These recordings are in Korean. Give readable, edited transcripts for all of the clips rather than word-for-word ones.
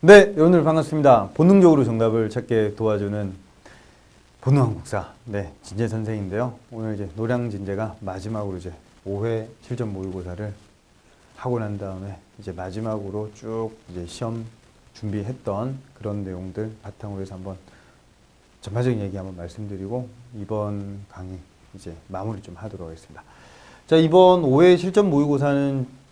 네, 여러분들 반갑습니다. 본능적으로 정답을 찾게 도와주는 본능한국사, 진재 선생인데요. 오늘 이제 노량진재가 마지막으로 이제 5회 실전 모의고사를 하고 난 다음에 이제 마지막으로 쭉 이제 시험 준비했던 그런 내용들 바탕으로 해서 한번 전반적인 얘기 한번 말씀드리고 이번 강의 이제 마무리 좀 하도록 하겠습니다. 자, 이번 5회 실전 모의고사는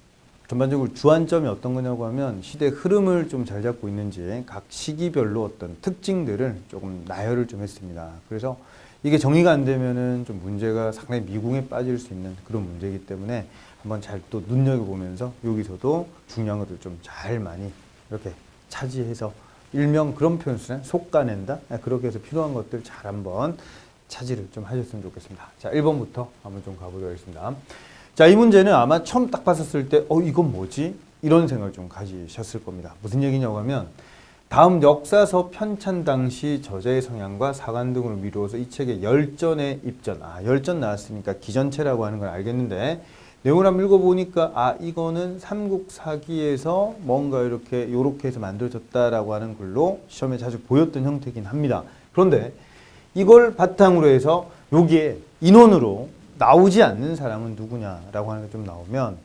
전반적으로 주안점이 어떤 거냐고 하면 시대 흐름을 좀 잘 잡고 있는지 각 시기별로 어떤 특징들을 조금 나열을 좀 했습니다. 그래서 이게 정리가 안 되면은 좀 문제가 상당히 미궁에 빠질 수 있는 그런 문제이기 때문에 한번 잘 또 눈여겨보면서 여기서도 중요한 것들 좀 잘 많이 이렇게 차지해서 일명 그런 표현 쓰는 속가낸다? 그렇게 해서 필요한 것들 잘 한번 차지를 좀 하셨으면 좋겠습니다. 자, 1번부터 한번 좀 가보도록 하겠습니다. 자, 이 문제는 아마 처음 딱 봤었을 때 이건 뭐지? 이런 생각을 좀 가지셨을 겁니다. 무슨 얘기냐고 하면 다음 역사서 편찬 당시 저자의 성향과 사관 등으로 미루어서 이 책의 열전의 입전. 열전 나왔으니까 기전체라고 하는 걸 알겠는데 내용을 한번 읽어보니까 이거는 삼국사기에서 뭔가 요렇게 해서 만들어졌다라고 하는 글로 시험에 자주 보였던 형태이긴 합니다. 그런데 이걸 바탕으로 해서 여기에 인원으로 나오지 않는 사람은 누구냐라고 하는 게 좀 나오면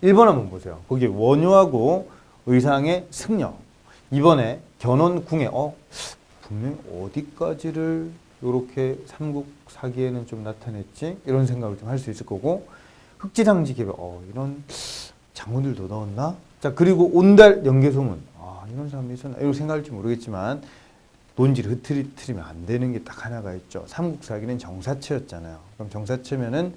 1번 한번 보세요. 거기에 원효하고 의상의 승려, 2번에 견훤궁에 분명히 어디까지를 이렇게 삼국사기에는 좀 나타냈지? 이런 생각을 좀 할 수 있을 거고 흑지상지 개별, 이런 장군들도 넣었나? 자, 그리고 온달 연개소문, 이런 사람이 있었나? 이런 생각할지 모르겠지만 논지를 흐트리면 안 되는 게 딱 하나가 있죠. 삼국사기는 정사체였잖아요. 그럼 정사체면은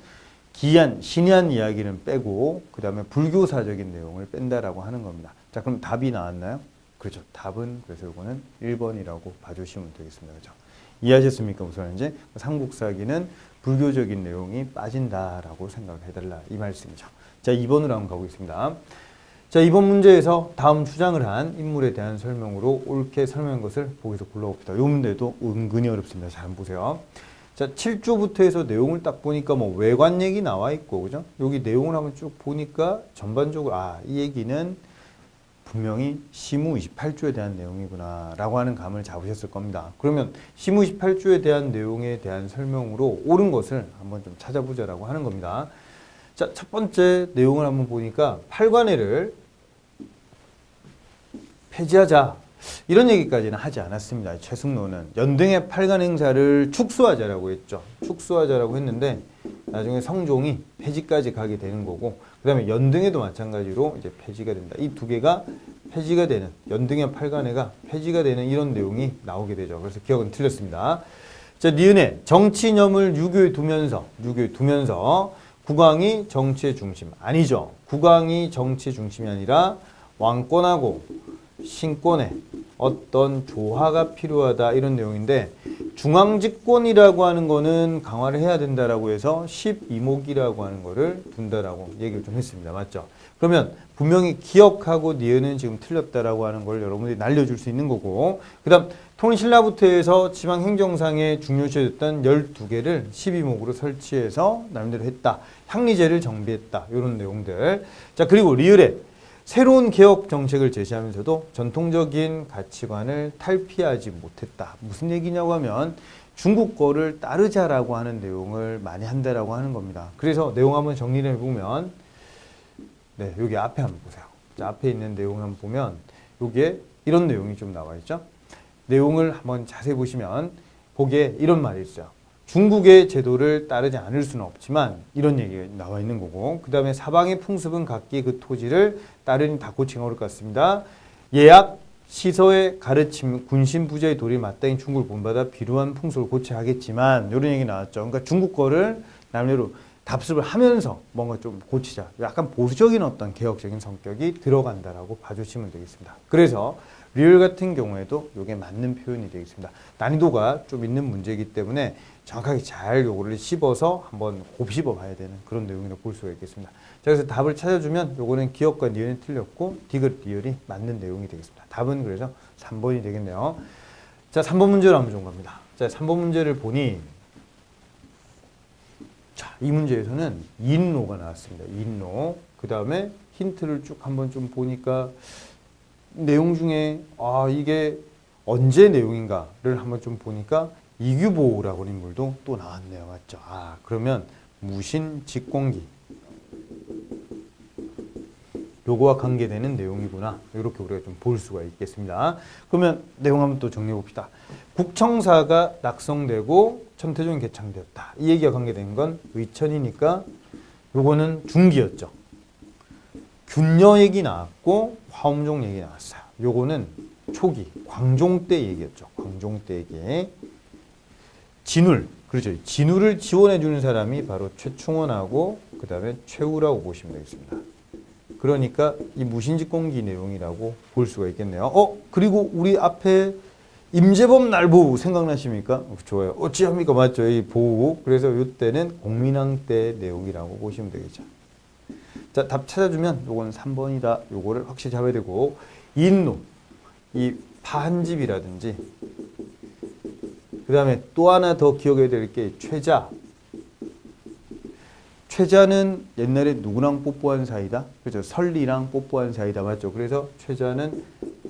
기한, 신의한 이야기는 빼고 그 다음에 불교사적인 내용을 뺀다라고 하는 겁니다. 자, 그럼 답이 나왔나요? 그렇죠. 답은 그래서 이거는 1번이라고 봐주시면 되겠습니다. 그렇죠? 이해하셨습니까? 무슨 말인지? 삼국사기는 불교적인 내용이 빠진다라고 생각해달라 이 말씀이죠. 자, 2번으로 한번 가보겠습니다. 자, 이번 문제에서 다음 주장을 한 인물에 대한 설명으로 옳게 설명한 것을 보기에서 골라봅시다. 이 문제도 은근히 어렵습니다. 잘 한번 보세요. 자, 7조부터 해서 내용을 딱 보니까 외관 얘기 나와 있고, 그죠? 여기 내용을 한번 쭉 보니까 전반적으로, 이 얘기는 분명히 시무 28조에 대한 내용이구나, 라고 하는 감을 잡으셨을 겁니다. 그러면 시무 28조에 대한 내용에 대한 설명으로 옳은 것을 한번 좀 찾아보자라고 하는 겁니다. 자, 첫 번째 내용을 한번 보니까 팔관회를 폐지하자 이런 얘기까지는 하지 않았습니다. 최승로는 연등의 팔관 행사를 축소하자라고 했죠. 축소하자라고 했는데 나중에 성종이 폐지까지 가게 되는 거고 그 다음에 연등에도 마찬가지로 이제 폐지가 된다. 이 두 개가 폐지가 되는 연등의 팔관회가 폐지가 되는 이런 내용이 나오게 되죠. 그래서 기억은 틀렸습니다. 자, 니은에 정치념을 유교에 두면서 국왕이 정치의 중심 아니죠. 국왕이 정치의 중심이 아니라 왕권하고 신권의 어떤 조화가 필요하다 이런 내용인데 중앙집권이라고 하는 거는 강화를 해야 된다라고 해서 12목이라고 하는 거를 둔다라고 얘기를 좀 했습니다. 맞죠? 그러면 분명히 기억하고 니은은 지금 틀렸다라고 하는 걸 여러분들이 날려줄 수 있는 거고 그 다음 통일신라부터 해서 지방행정상에 중요시했던 12개를 12목으로 설치해서 나름대로 했다. 향리제를 정비했다. 이런 내용들. 자, 그리고 리을에 새로운 개혁 정책을 제시하면서도 전통적인 가치관을 탈피하지 못했다. 무슨 얘기냐고 하면 중국 거를 따르자라고 하는 내용을 많이 한다라고 하는 겁니다. 그래서 내용 한번 정리를 해보면 여기 앞에 한번 보세요. 자, 앞에 있는 내용 한번 보면 여기에 이런 내용이 좀 나와 있죠. 내용을 한번 자세히 보시면 거기에 이런 말이 있어요. 중국의 제도를 따르지 않을 수는 없지만 이런 얘기가 나와 있는 거고 그 다음에 사방의 풍습은 각기 그 토지를 따르니 다 고치기가 어려울 것 같습니다. 예약 시서의 가르침 군신 부자의 도리 마땅히 중국을 본받아 비루한 풍습을 고쳐야 하겠지만 이런 얘기 나왔죠. 그러니까 중국 거를 나름대로 답습을 하면서 뭔가 좀 고치자. 약간 보수적인 어떤 개혁적인 성격이 들어간다라고 봐주시면 되겠습니다. 그래서 리을 같은 경우에도 이게 맞는 표현이 되겠습니다. 난이도가 좀 있는 문제이기 때문에 정확하게 잘 요거를 씹어서 한번 곱씹어 봐야 되는 그런 내용이라고 볼 수가 있겠습니다. 자, 그래서 답을 찾아주면 요거는 기억과 니은이 틀렸고 디귿, 리을이 맞는 내용이 되겠습니다. 답은 그래서 3번이 되겠네요. 자, 3번 문제로 한번 좀 갑니다. 자, 3번 문제를 보니 자, 이 문제에서는 인로가 나왔습니다. 인로. 그 다음에 힌트를 쭉 한번 좀 보니까 내용 중에 이게 언제 내용인가를 한번 좀 보니까 이규보라고 하는 인물도 또 나왔네요. 맞죠? 그러면 무신직공기 요거와 관계되는 내용이구나. 이렇게 우리가 좀 볼 수가 있겠습니다. 그러면 내용 한번 또 정리해 봅시다. 국청사가 낙성되고 천태종이 개창되었다. 이 얘기가 관계된 건 의천이니까 요거는 중기였죠. 균여 얘기 나왔고 화엄종 얘기 나왔어요. 요거는 초기 광종 때 얘기였죠. 광종 때 얘기. 진울, 그렇죠. 진울을 지원해 주는 사람이 바로 최충원하고 그 다음에 최우라고 보시면 되겠습니다. 그러니까 이 무신직공기 내용이라고 볼 수가 있겠네요. 그리고 우리 앞에 임재범 날보우 생각나십니까? 좋아요. 어찌합니까? 맞죠? 이 보우. 그래서 이때는 공민왕 때 내용이라고 보시면 되겠죠. 자, 답 찾아주면 요건 3번이다. 요거를 확실히 잡아야 되고, 인노, 이 파한집이라든지, 그 다음에 또 하나 더 기억해야 될 게 최자. 최자는 옛날에 누구랑 뽀뽀한 사이다? 그죠? 설리랑 뽀뽀한 사이다. 맞죠? 그래서 최자는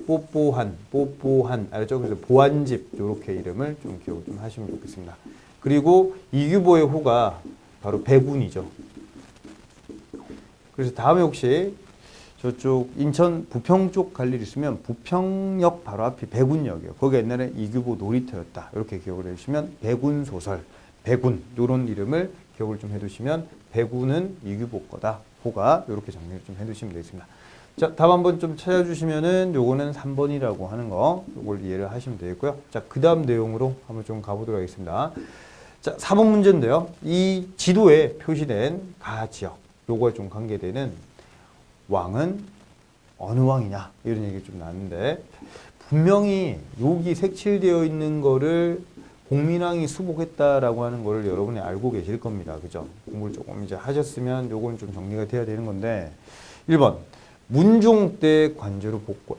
뽀뽀한, 알죠? 그래서 보한집, 요렇게 이름을 좀 기억 좀 하시면 좋겠습니다. 그리고 이규보의 호가 바로 배군이죠. 그래서 다음에 혹시 저쪽 인천 부평 쪽 갈 일 있으면 부평역 바로 앞이 배군역이에요. 거기 옛날에 이규보 놀이터였다. 이렇게 기억을 해주시면 배군소설, 배군, 요런 이름을 기억을 좀 해두시면 배군은 이규보 거다. 호가 이렇게 정리를 좀 해두시면 되겠습니다. 자, 답 한번 좀 찾아주시면은 요거는 3번이라고 하는 거 요걸 이해를 하시면 되겠고요. 자, 그 다음 내용으로 한번 좀 가보도록 하겠습니다. 자, 4번 문제인데요. 이 지도에 표시된 가지역 요거에 좀 관계되는 왕은 어느 왕이냐 이런 얘기 좀 나왔는데 분명히 여기 색칠되어 있는 거를 공민왕이 수복했다라고 하는 거를 여러분이 알고 계실 겁니다. 그죠? 공부를 조금 이제 하셨으면 요건 좀 정리가 돼야 되는 건데 1번 문종 때 관제로 복권.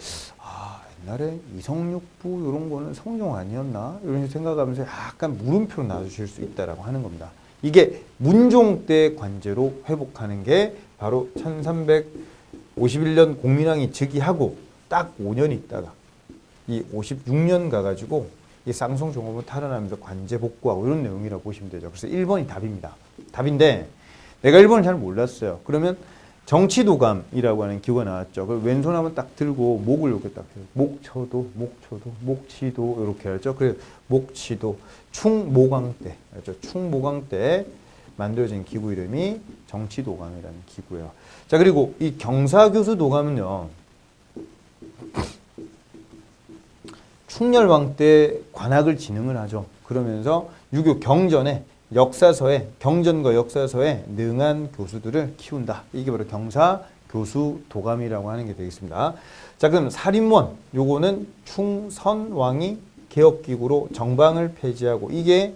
옛날에 이성육부 이런 거는 성종 아니었나? 이런 생각하면서 약간 물음표로 놔주실 수 있다라고 하는 겁니다. 이게 문종 때 관제로 회복하는 게 바로 1351년 공민왕이 즉위하고 딱 5년 있다가 이 56년 가가지고 이 쌍송종업을 탈환하면서 관제 복구하고 이런 내용이라고 보시면 되죠. 그래서 1번이 답입니다. 답인데 내가 1번을 잘 몰랐어요. 그러면 정치도감이라고 하는 기호가 나왔죠. 그 왼손 한번 딱 들고 목을 이렇게 딱 목초도, 목치도 이렇게 하죠. 그래서 목치도 충모강 때, 그렇죠? 충모강 때 만들어진 기구 이름이 정치도감이라는 기구예요. 자, 그리고 이 경사교수도감은요. 충렬왕 때 관학을 진흥을 하죠. 그러면서 유교 경전에 역사서에 경전과 역사서에 능한 교수들을 키운다. 이게 바로 경사교수도감이라고 하는 게 되겠습니다. 자, 그럼 사림원 요거는 충선왕이 개혁기구로 정방을 폐지하고 이게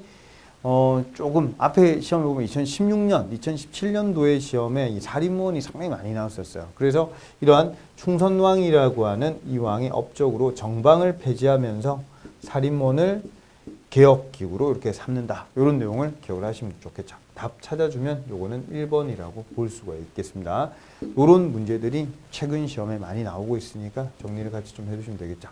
조금 앞에 시험에 보면 2016년, 2017년도의 시험에 이 사림원이 상당히 많이 나왔었어요. 그래서 이러한 충선왕이라고 하는 이 왕이 업적으로 정방을 폐지하면서 사림원을 개혁기구로 이렇게 삼는다. 이런 내용을 기억을 하시면 좋겠죠. 답 찾아주면 요거는 1번이라고 볼 수가 있겠습니다. 이런 문제들이 최근 시험에 많이 나오고 있으니까 정리를 같이 좀 해주시면 되겠죠.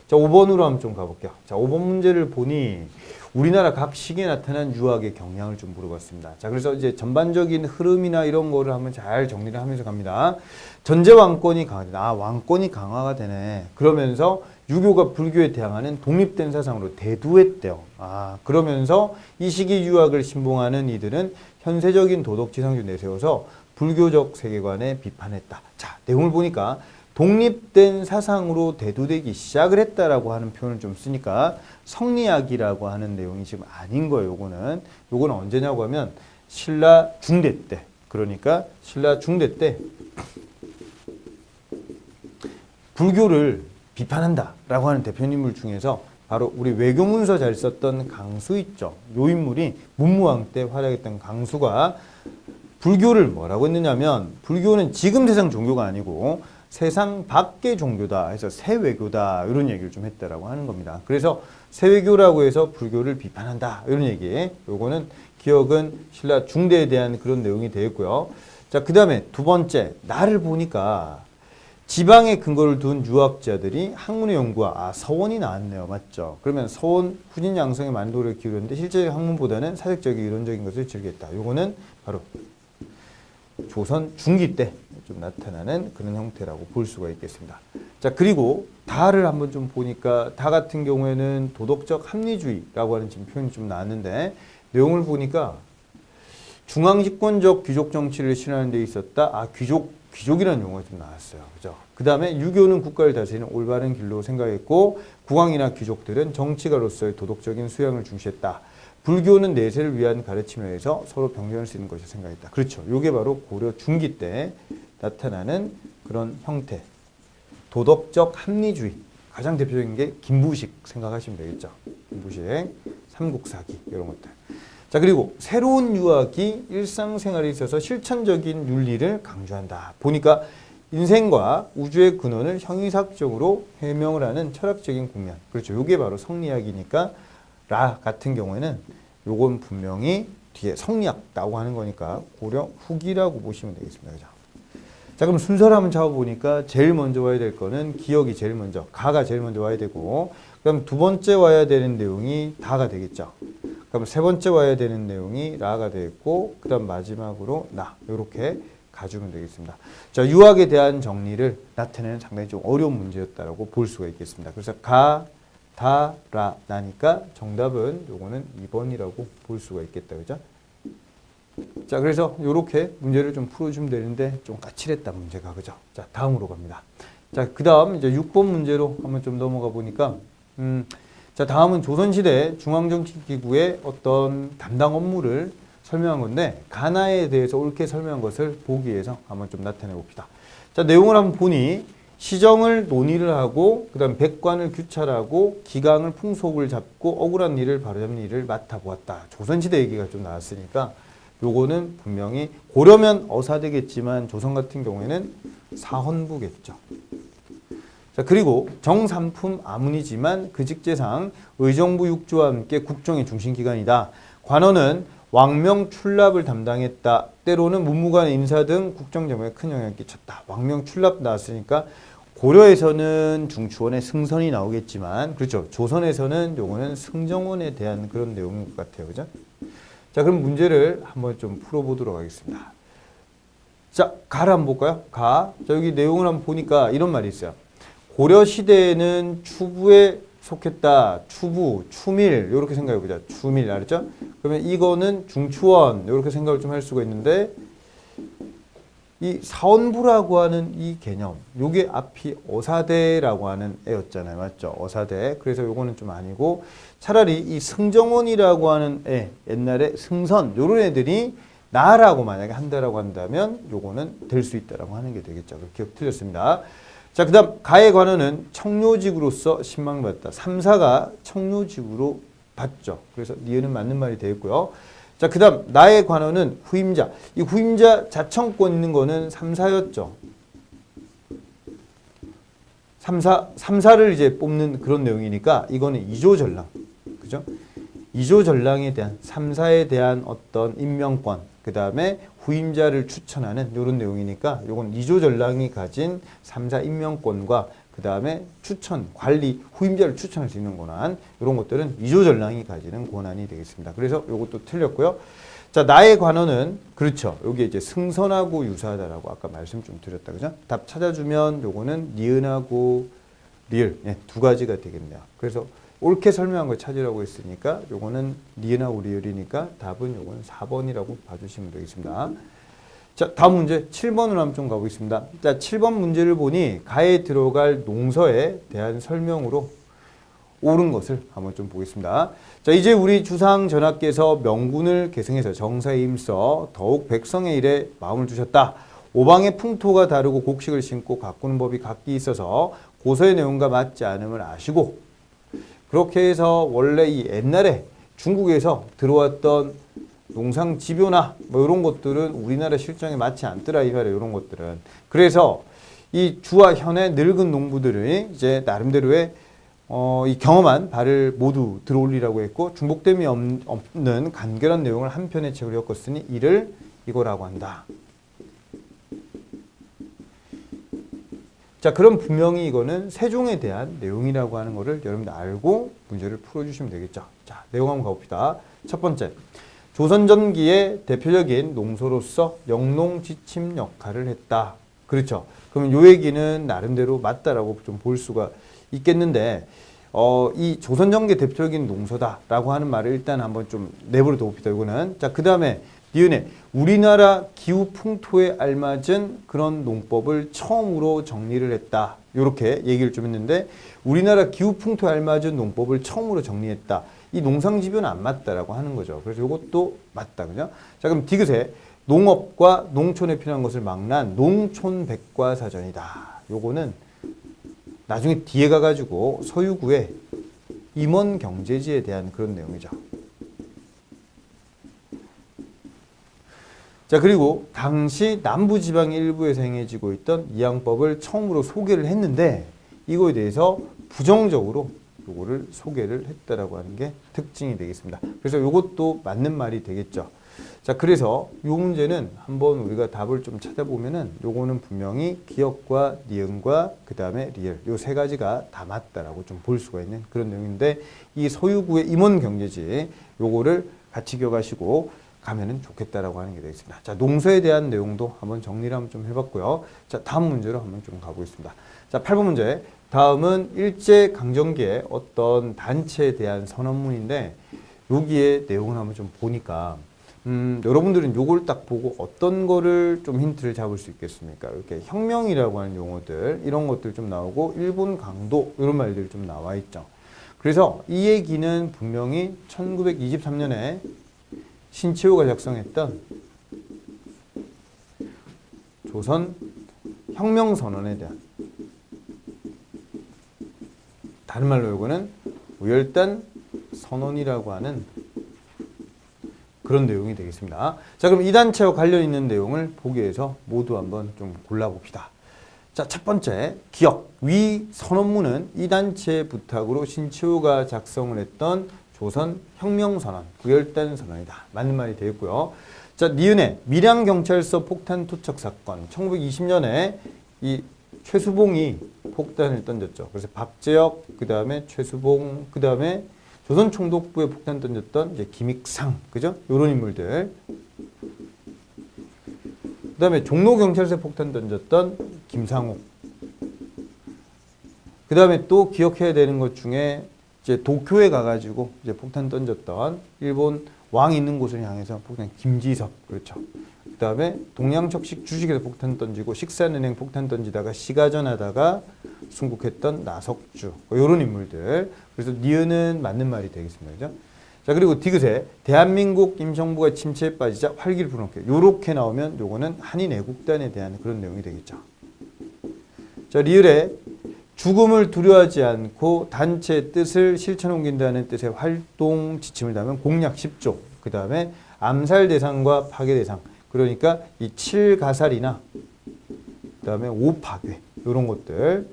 자, 5번으로 한번 좀 가볼게요. 자, 5번 문제를 보니 우리나라 각 시기에 나타난 유학의 경향을 좀 물어봤습니다. 자, 그래서 이제 전반적인 흐름이나 이런 거를 한번 잘 정리를 하면서 갑니다. 전제 왕권이 강화되네. 왕권이 강화가 되네. 그러면서 유교가 불교에 대항하는 독립된 사상으로 대두했대요. 그러면서 이 시기 유학을 신봉하는 이들은 현세적인 도덕지상주 내세워서 불교적 세계관에 비판했다. 자, 내용을 보니까 독립된 사상으로 대두되기 시작을 했다라고 하는 표현을 좀 쓰니까 성리학이라고 하는 내용이 지금 아닌 거예요. 요거는 언제냐고 하면 신라 중대 때. 그러니까 신라 중대 때 불교를 비판한다라고 하는 대표인물 중에서 바로 우리 외교문서 잘 썼던 강수 있죠. 요 인물이 문무왕 때 활약했던 강수가 불교를 뭐라고 했느냐면 불교는 지금 세상 종교가 아니고 세상 밖의 종교다 해서 새외교다 이런 얘기를 좀 했다라고 하는 겁니다. 그래서 새외교라고 해서 불교를 비판한다 이런 얘기. 요거는 기억은 신라 중대에 대한 그런 내용이 되겠고요. 자, 그 다음에 두 번째 날을 보니까 지방에 근거를 둔 유학자들이 학문의 연구와 서원이 나왔네요. 맞죠? 그러면 서원 후진 양성에 많은 노력을 기울였는데 실제 학문보다는 사색적인 이론적인 것을 즐겼다. 요거는 바로 조선 중기 때 좀 나타나는 그런 형태라고 볼 수가 있겠습니다. 자, 그리고 다를 한번 좀 보니까 다 같은 경우에는 도덕적 합리주의라고 하는 지금 표현이 좀 나왔는데 내용을 보니까 중앙집권적 귀족 정치를 실현하는 데 있었다. 귀족이라는 용어가 좀 나왔어요. 그죠? 그 다음에 유교는 국가를 다스리는 올바른 길로 생각했고 국왕이나 귀족들은 정치가로서의 도덕적인 수양을 중시했다. 불교는 내세를 위한 가르침에 의해서 서로 병존할 수 있는 것이 생각했다. 그렇죠. 이게 바로 고려 중기 때 나타나는 그런 형태. 도덕적 합리주의. 가장 대표적인 게 김부식 생각하시면 되겠죠. 김부식, 삼국사기 이런 것들. 자, 그리고 새로운 유학이 일상생활에 있어서 실천적인 윤리를 강조한다. 보니까 인생과 우주의 근원을 형이삭적으로 해명을 하는 철학적인 국면. 그렇죠. 이게 바로 성리학이니까 라 같은 경우에는 요건 분명히 뒤에 성리학이라고 하는 거니까 고려 후기라고 보시면 되겠습니다. 그죠? 자, 그럼 순서를 한번 잡아보니까 제일 먼저 와야 될 거는 기억이 제일 먼저, 가가 제일 먼저 와야 되고, 그럼 두 번째 와야 되는 내용이 다가 되겠죠. 그럼 세 번째 와야 되는 내용이 라가 되겠고, 그 다음 마지막으로 나, 이렇게 가주면 되겠습니다. 자, 유학에 대한 정리를 나타내는 상당히 좀 어려운 문제였다라고 볼 수가 있겠습니다. 그래서 가, 다, 라, 나니까 정답은 요거는 2번이라고 볼 수가 있겠다. 그죠? 자, 그래서 요렇게 문제를 좀 풀어주면 되는데 좀 까칠했다 문제가. 그죠? 자, 다음으로 갑니다. 자, 그 다음 이제 6번 문제로 한번 좀 넘어가 보니까 자, 다음은 조선시대 중앙정치기구의 어떤 담당 업무를 설명한 건데 가나에 대해서 옳게 설명한 것을 보기 위해서 한번 좀 나타내 봅시다. 자, 내용을 한번 보니 시정을 논의를 하고 그 다음 백관을 규찰하고 기강을 풍속을 잡고 억울한 일을 바로잡는 일을 맡아보았다. 조선시대 얘기가 좀 나왔으니까 요거는 분명히 고려면 어사되겠지만 조선 같은 경우에는 사헌부겠죠. 자, 그리고 정삼품 아문이지만 그 직제상 의정부 육조와 함께 국정의 중심기관이다. 관원은 왕명 출납을 담당했다. 때로는 문무관 인사 등 국정정에 큰 영향을 끼쳤다. 왕명 출납 나왔으니까 고려에서는 중추원의 승선이 나오겠지만 그렇죠. 조선에서는 요거는 승정원에 대한 그런 내용인 것 같아요. 그죠? 자, 그럼 문제를 한번 좀 풀어보도록 하겠습니다. 자, 가를 한번 볼까요? 가. 자, 여기 내용을 한번 보니까 이런 말이 있어요. 고려시대에는 추부에 속했다. 추부, 추밀 이렇게 생각해 보자. 추밀 알았죠? 그러면 이거는 중추원 이렇게 생각을 좀 할 수가 있는데 이 사원부라고 하는 이 개념 요게 앞이 어사대라고 하는 애였잖아요. 맞죠? 어사대. 그래서 요거는 좀 아니고 차라리 이 승정원이라고 하는 애 옛날에 승선 요런 애들이 나라고 만약에 한다라고 한다면 요거는 될 수 있다라고 하는 게 되겠죠. 기억 틀렸습니다. 자, 그 다음 가의 관원은 청료직으로서 신망을 받았다. 3사가 청료직으로 받죠. 그래서 니은은 맞는 말이 되겠고요. 자, 그 다음 나의 관원은 후임자. 이 후임자 자청권 있는 거는 3사였죠. 3사를 이제 뽑는 그런 내용이니까 이거는 이조전랑. 그죠? 이조전랑에 대한 3사에 대한 어떤 임명권, 그 다음에 후임자를 추천하는 이런 내용이니까 이건 이조전랑이 가진 3사 임명권과 그 다음에 추천, 관리, 후임자를 추천할 수 있는 권한 이런 것들은 이조전랑이 가지는 권한이 되겠습니다. 그래서 이것도 틀렸고요. 자, 나의 관원은 그렇죠. 여기 이제 승선하고 유사하다라고 아까 말씀 좀 드렸다. 그죠? 답 찾아주면 요거는 니은하고 리을 두 가지가 되겠네요. 그래서 옳게 설명한 걸 찾으라고 했으니까 요거는 니은하고 리을이니까 답은 요거는 4번이라고 봐주시면 되겠습니다. 자, 다음 문제 7번으로 한번 좀 가보겠습니다. 자, 7번 문제를 보니 가에 들어갈 농서에 대한 설명으로 옳은 것을 한번 좀 보겠습니다. 자, 이제 우리 주상 전하께서 명군을 계승해서 정사에 힘써 더욱 백성의 일에 마음을 두셨다. 오방의 풍토가 다르고 곡식을 심고 가꾸는 법이 각기 있어서 고서의 내용과 맞지 않음을 아시고 그렇게 해서 원래 이 옛날에 중국에서 들어왔던 농상 집요나 뭐 이런 것들은 우리나라 실정에 맞지 않더라 이 말이에요. 이런 것들은. 그래서 이 주와 현의 늙은 농부들이 이제 나름대로의 이 경험한 발을 모두 들어올리라고 했고 중복됨이 없는 간결한 내용을 한 편의 책으로 엮었으니 이를 이거라고 한다. 자, 그럼 분명히 이거는 세종에 대한 내용이라고 하는 거를 여러분들 알고 문제를 풀어주시면 되겠죠. 자, 내용 한번 가봅시다. 첫 번째, 조선 전기의 대표적인 농소로서 영농지침 역할을 했다. 그렇죠. 그러면 요 얘기는 나름대로 맞다라고 좀 볼 수가 있겠는데, 이 조선 전기의 대표적인 농소다라고 하는 말을 일단 한번 좀 내버려 둡시다. 이거는. 자, 그 다음에 니은에 우리나라 기후 풍토에 알맞은 그런 농법을 처음으로 정리를 했다. 이렇게 얘기를 좀 했는데, 우리나라 기후 풍토에 알맞은 농법을 처음으로 정리했다. 이 농상지표는 안 맞다라고 하는 거죠. 그래서 이것도 맞다. 그죠? 자, 그럼 디귿에 농업과 농촌에 필요한 것을 망라한 농촌백과사전이다. 요거는 나중에 뒤에 가가지고 서유구의 임원경제지에 대한 그런 내용이죠. 자, 그리고 당시 남부지방 일부에서 행해지고 있던 이양법을 처음으로 소개를 했는데, 이거에 대해서 부정적으로 요거를 소개를 했다라고 하는 게 특징이 되겠습니다. 그래서 요것도 맞는 말이 되겠죠. 자, 그래서 요 문제는 한번 우리가 답을 좀 찾아보면은 요거는 분명히 기역과 니은과 그 다음에 리을 요 세 가지가 다 맞다라고 좀 볼 수가 있는 그런 내용인데, 이 서유구의 임원경제지 요거를 같이 기억하시고 가면은 좋겠다라고 하는 게 되겠습니다. 자, 농소에 대한 내용도 한번 정리를 한번 좀 해봤고요. 자, 다음 문제로 한번 좀 가보겠습니다. 자, 8번 문제. 다음은 일제강점기의 어떤 단체에 대한 선언문인데, 여기에 내용을 한번 좀 보니까 여러분들은 요걸 딱 보고 어떤 거를 좀 힌트를 잡을 수 있겠습니까? 이렇게 혁명이라고 하는 용어들, 이런 것들 좀 나오고, 일본 강도, 이런 말들이 좀 나와 있죠. 그래서 이 얘기는 분명히 1923년에 신치호가 작성했던 조선 혁명선언에 대한, 다른 말로 이거는 우열단 선언이라고 하는 그런 내용이 되겠습니다. 자, 그럼 이 단체와 관련 있는 내용을 보기 위해서 모두 한번 좀 골라봅시다. 자, 첫 번째, 기억. 위 선언문은 이 단체의 부탁으로 신치호가 작성을 했던 조선 혁명선언, 구열단 선언이다. 맞는 말이 되겠고요. 자, 니은의 밀양경찰서 폭탄 투척 사건. 1920년에 이 최수봉이 폭탄을 던졌죠. 그래서 박재혁, 그 다음에 최수봉, 그 다음에 조선 총독부에 폭탄 던졌던 이제 김익상, 그죠? 요런 인물들. 그 다음에 종로경찰서에 폭탄 던졌던 김상옥. 그 다음에 또 기억해야 되는 것 중에 이제 도쿄에 가가지고 이제 폭탄 던졌던 일본 왕 있는 곳을 향해서 폭탄 김지섭, 그렇죠. 그 다음에 동양척식 주식에서 폭탄 던지고 식산은행 폭탄 던지다가 시가전하다가 순국했던 나석주, 이런 인물들. 그래서 니은은 맞는 말이 되겠습니다. 그죠? 자, 그리고 디귿에 대한민국 임정부가 침체에 빠지자 활기를 불어넣게, 요렇게 나오면 요거는 한인 애국단에 대한 그런 내용이 되겠죠. 자, 리을에 죽음을 두려워하지 않고 단체의 뜻을 실천 옮긴다는 뜻의 활동 지침을 담은 공약 10조, 그 다음에 암살 대상과 파괴 대상, 그러니까 이 7가살이나 그 다음에 5파괴, 이런 것들,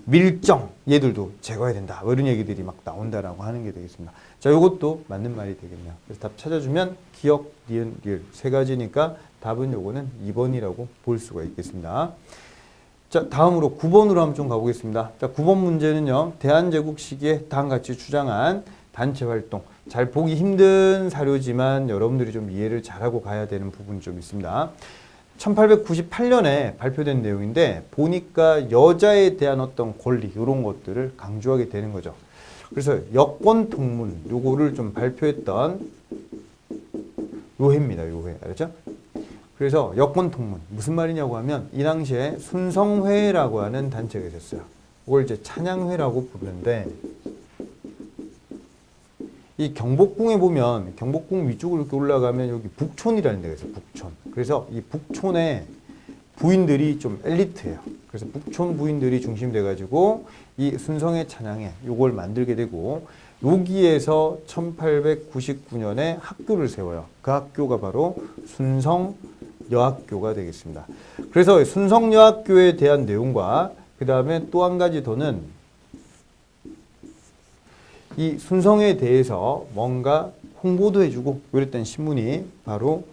밀정, 얘들도 제거해야 된다, 뭐 이런 얘기들이 막 나온다라고 하는 게 되겠습니다. 자, 요것도 맞는 말이 되겠네요. 그래서 답 찾아주면 기억, 니은, 리을 세 가지니까 답은 요거는 2번이라고 볼 수가 있겠습니다. 자, 다음으로 9번으로 한번 좀 가보겠습니다. 자, 9번 문제는요, 대한제국 시기에 다음같이 주장한 단체 활동. 잘 보기 힘든 사료지만 여러분들이 좀 이해를 잘하고 가야 되는 부분이 좀 있습니다. 1898년에 발표된 내용인데, 보니까 여자에 대한 어떤 권리, 이런 것들을 강조하게 되는 거죠. 그래서 여권통문, 요거를 좀 발표했던 요해입니다. 요해. 알죠? 그래서 여권통문, 무슨 말이냐고 하면, 이 당시에 순성회라고 하는 단체가 있었어요. 그걸 이제 찬양회라고 부르는데, 이 경복궁에 보면, 경복궁 위쪽으로 이렇게 올라가면 여기 북촌이라는 데가 있어요. 북촌. 그래서 이 북촌에 부인들이 좀 엘리트예요. 그래서 북촌 부인들이 중심이 돼가지고 이 순성회 찬양회 요걸 만들게 되고, 여기에서 1899년에 학교를 세워요. 그 학교가 바로 순성여학교가 되겠습니다. 그래서 순성여학교에 대한 내용과 그 다음에 또 한 가지 더는 이 순성에 대해서 뭔가 홍보도 해주고 이랬던 신문이 바로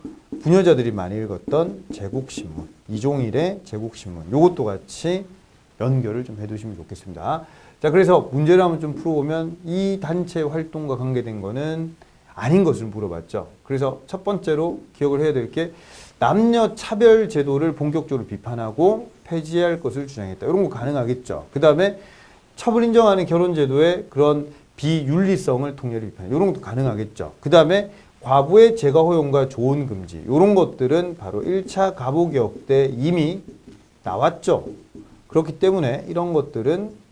부녀자들이 많이 읽었던 제국신문, 이종일의 제국신문, 요것도 같이 연결을 좀 해두시면 좋겠습니다. 자, 그래서 문제를 한번 좀 풀어보면 이 단체 활동과 관계된 거는 아닌 것을 물어봤죠. 그래서 첫 번째로 기억을 해야 될 게 남녀 차별 제도를 본격적으로 비판하고 폐지할 것을 주장했다. 이런 거 가능하겠죠. 그 다음에 처벌 인정하는 결혼 제도의 그런 비윤리성을 통렬히 비판해. 이런 것도 가능하겠죠. 그 다음에 과부의 재가 허용과 조언 금지. 이런 것들은 바로 1차 가보개혁 때 이미 나왔죠. 그렇기 때문에 이런 것들은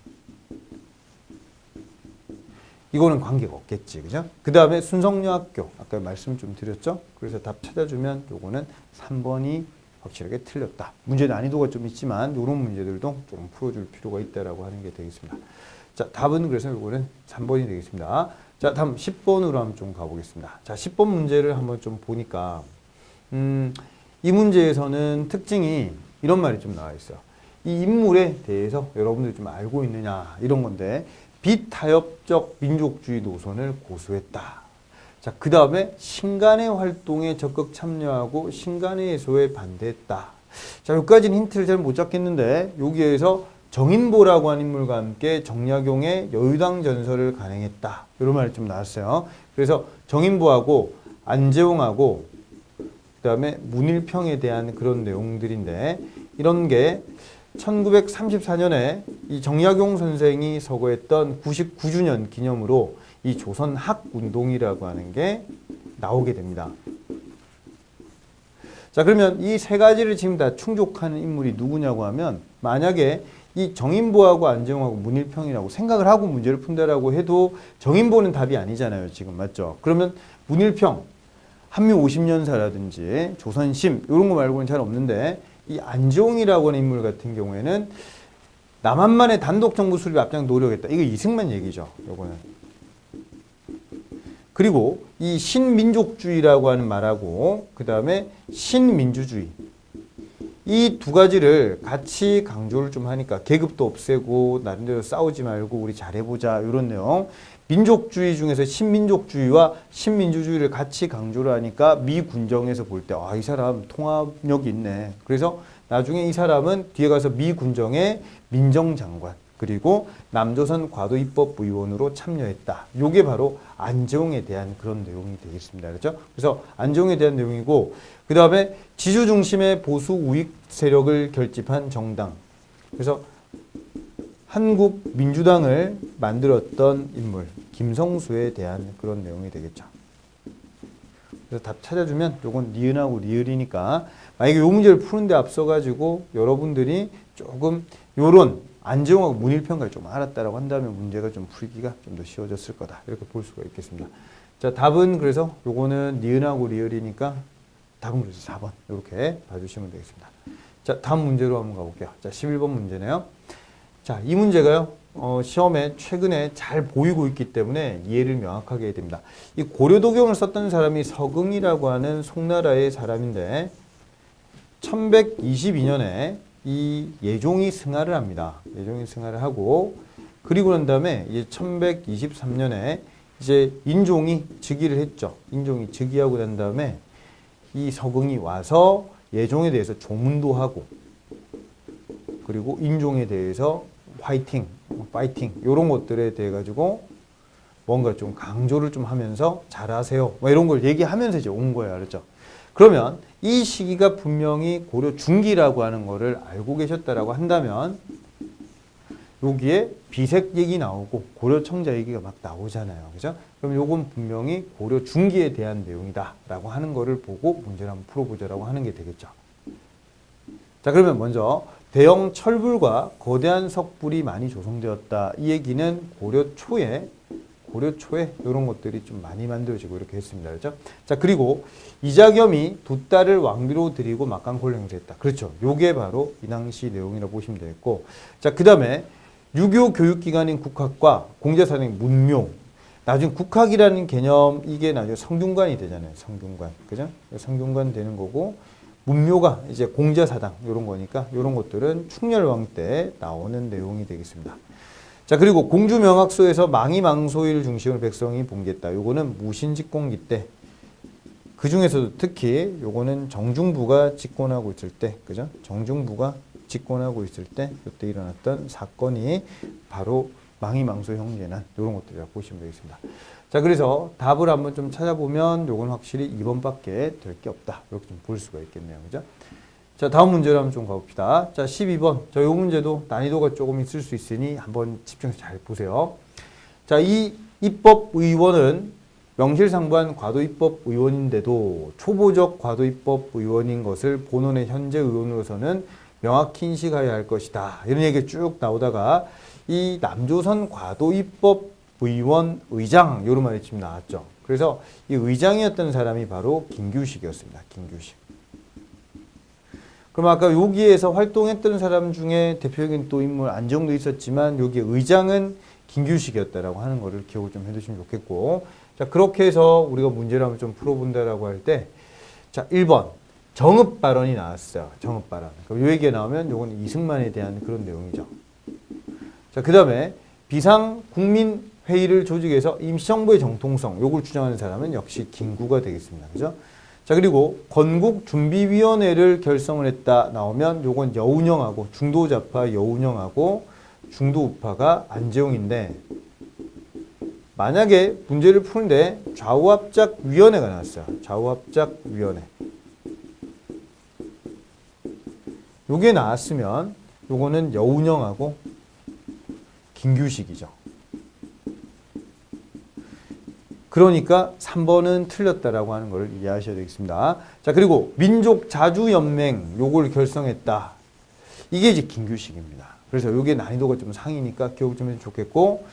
이거는 관계가 없겠지. 그죠? 그 다음에 순성여학교. 아까 말씀 좀 드렸죠? 그래서 답 찾아주면 요거는 3번이 확실하게 틀렸다. 문제 난이도가 좀 있지만 이런 문제들도 좀 풀어줄 필요가 있다라고 하는 게 되겠습니다. 자, 답은 그래서 요거는 3번이 되겠습니다. 자, 다음 10번으로 한번 좀 가보겠습니다. 자, 10번 문제를 한번 좀 보니까 이 문제에서는 특징이 이런 말이 좀 나와 있어요. 이 인물에 대해서 여러분들이 좀 알고 있느냐 이런 건데 비타협적 민족주의 노선을 고수했다. 자, 그 다음에 신간의 활동에 적극 참여하고 신간의 해소에 반대했다. 자, 여기까지는 힌트를 잘 못 잡겠는데 여기에서 정인보라고 하는 인물과 함께 정약용의 여유당 전설을 간행했다. 이런 말이 좀 나왔어요. 그래서 정인보하고 안재홍하고 그 다음에 문일평에 대한 그런 내용들인데 이런 게 1934년에 이 정약용 선생이 서거했던 99주년 기념으로 이 조선학운동이라고 하는 게 나오게 됩니다. 자, 그러면 이 세 가지를 지금 다 충족하는 인물이 누구냐고 하면 만약에 이 정인보하고 안재홍하고 문일평이라고 생각을 하고 문제를 푼다라고 해도 정인보는 답이 아니잖아요. 지금 맞죠? 그러면 문일평, 한미 50년사라든지 조선심 이런 거 말고는 잘 없는데 이 안재홍이라고 하는 인물 같은 경우에는 남한만의 단독 정부 수립 앞장 노력했다. 이거 이승만 얘기죠. 요거는. 그리고 이 신민족주의라고 하는 말하고 그 다음에 신민주주의 이 두 가지를 같이 강조를 좀 하니까 계급도 없애고 나름대로 싸우지 말고 우리 잘해보자 이런 내용. 민족주의 중에서 신민족주의와 신민주주의를 같이 강조를 하니까 미 군정에서 볼 때 아, 이 사람 통합력이 있네. 그래서 나중에 이 사람은 뒤에 가서 미 군정의 민정장관 그리고 남조선 과도입법 의원으로 참여했다. 이게 바로 안재홍에 대한 그런 내용이 되겠습니다. 그렇죠? 그래서 안재홍에 대한 내용이고 그 다음에 지주 중심의 보수 우익 세력을 결집한 정당. 그래서 한국 민주당을 만들었던 인물 김성수에 대한 그런 내용이 되겠죠. 그래서 답 찾아주면 요건 니은하고 리을이니까 만약에 요 문제를 푸는데 앞서가지고 여러분들이 조금 요런 안재홍하고 문일평을 좀 알았다라고 한다면 문제가 좀 풀기가 좀 더 쉬워졌을 거다. 이렇게 볼 수가 있겠습니다. 자, 답은 그래서 요거는 니은하고 리을이니까 답은 그래서 4번 이렇게 봐주시면 되겠습니다. 자, 다음 문제로 한번 가볼게요. 자, 11번 문제네요. 자, 이 문제가요. 시험에 최근에 잘 보이고 있기 때문에 이해를 명확하게 해야 됩니다. 이 고려도경을 썼던 사람이 서긍이라고 하는 송나라의 사람인데 1122년에 이 예종이 승하를 합니다. 예종이 승하를 하고 그리고 난 다음에 이제 1123년에 이제 인종이 즉위를 했죠. 인종이 즉위하고 난 다음에 이 서긍이 와서 예종에 대해서 조문도 하고 그리고 인종에 대해서 파이팅 이런 것들에 대해 가지고 뭔가 좀 강조를 좀 하면서 잘하세요 뭐 이런 걸 얘기하면서 이제 온 거예요. 그렇죠? 그러면 이 시기가 분명히 고려 중기라고 하는 거를 알고 계셨다라고 한다면 여기에 비색 얘기 나오고 고려 청자 얘기가 막 나오잖아요. 그죠? 그럼 요건 분명히 고려 중기에 대한 내용이다라고 하는 거를 보고 문제를 한번 풀어보자라고 하는 게 되겠죠. 자, 그러면 먼저 대형 철불과 거대한 석불이 많이 조성되었다. 이 얘기는 고려 초에 이런 것들이 좀 많이 만들어지고 이렇게 했습니다. 그렇죠? 자, 그리고 이자겸이 두 딸을 왕비로 드리고 막강콜을 행사했다. 그렇죠. 요게 바로 이 당시 내용이라고 보시면 되겠고. 자, 그 다음에 유교 교육기관인 국학과 공자사상 문묘. 나중에 국학이라는 개념, 이게 나중에 성균관이 되잖아요. 성균관. 그죠? 성균관 되는 거고. 문묘가 이제 공자사당 이런 거니까 이런 것들은 충렬왕 때 나오는 내용이 되겠습니다. 자, 그리고 공주명학소에서 망이망소일 중심으로 백성이 봉기했다. 요거는 무신집권기 때 그 중에서도 특히 요거는 정중부가 집권하고 있을 때 그죠? 정중부가 집권하고 있을 때 이때 일어났던 사건이 바로 망이망소 형제난 이런 것들이라고 보시면 되겠습니다. 자, 그래서 답을 한번 좀 찾아보면 요건 확실히 2번밖에 될 게 없다. 이렇게 좀 볼 수가 있겠네요. 그죠? 자, 다음 문제로 한번 좀 가봅시다. 자, 12번. 자, 요 문제도 난이도가 조금 있을 수 있으니 한번 집중해서 잘 보세요. 자, 이 입법의원은 명실상부한 과도입법의원인데도 초보적 과도입법의원인 것을 본원의 현재 의원으로서는 명확히 인식해야 할 것이다. 이런 얘기가 쭉 나오다가 이 남조선 과도입법의원 의장 이런 말이 지금 나왔죠. 그래서 이 의장이었던 사람이 바로 김규식이었습니다. 김규식. 그럼 아까 여기에서 활동했던 사람 중에 대표적인 또 인물 안정도 있었지만 여기 의장은 김규식이었다라고 하는 거를 기억을 좀 해두시면 좋겠고, 자, 그렇게 해서 우리가 문제를 한번 좀 풀어본다라고 할 때, 자, 1번 정읍 발언이 나왔어요. 정읍 발언. 그럼 요 얘기가 나오면 요건 이승만에 대한 그런 내용이죠. 자, 그 다음에 비상국민회의를 조직해서 임시정부의 정통성 요걸 주장하는 사람은 역시 김구가 되겠습니다. 그죠? 자, 그리고 건국준비위원회를 결성을 했다 나오면 요건 여운형하고 중도좌파 여운형하고 중도우파가 안재홍인데, 만약에 문제를 푸는데 좌우합작위원회가 나왔어요. 좌우합작위원회. 요게 나왔으면 요거는 여운형하고 김규식이죠. 그러니까 3번은 틀렸다라고 하는 걸 이해하셔야 되겠습니다. 자, 그리고 민족자주연맹 요걸 결성했다. 이게 이제 김규식입니다. 그래서 요게 난이도가 좀 상이니까 기억 좀 해주면 좋겠고,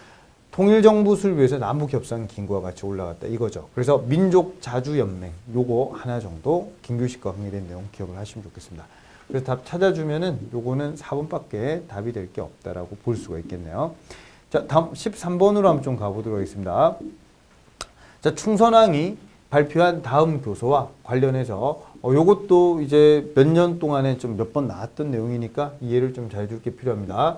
통일정부 수립을 위해서 남북협상 김구와 같이 올라갔다 이거죠. 그래서 민족자주연맹 요거 하나 정도 김규식과 관계된 내용 기억을 하시면 좋겠습니다. 그래서 답 찾아주면은 요거는 4번밖에 답이 될 게 없다라고 볼 수가 있겠네요. 자, 다음 13번으로 한번 좀 가보도록 하겠습니다. 자, 충선왕이 발표한 다음 교서와 관련해서 요것도 이제 몇 년 동안에 좀 몇 번 나왔던 내용이니까 이해를 좀 잘 줄 게 필요합니다.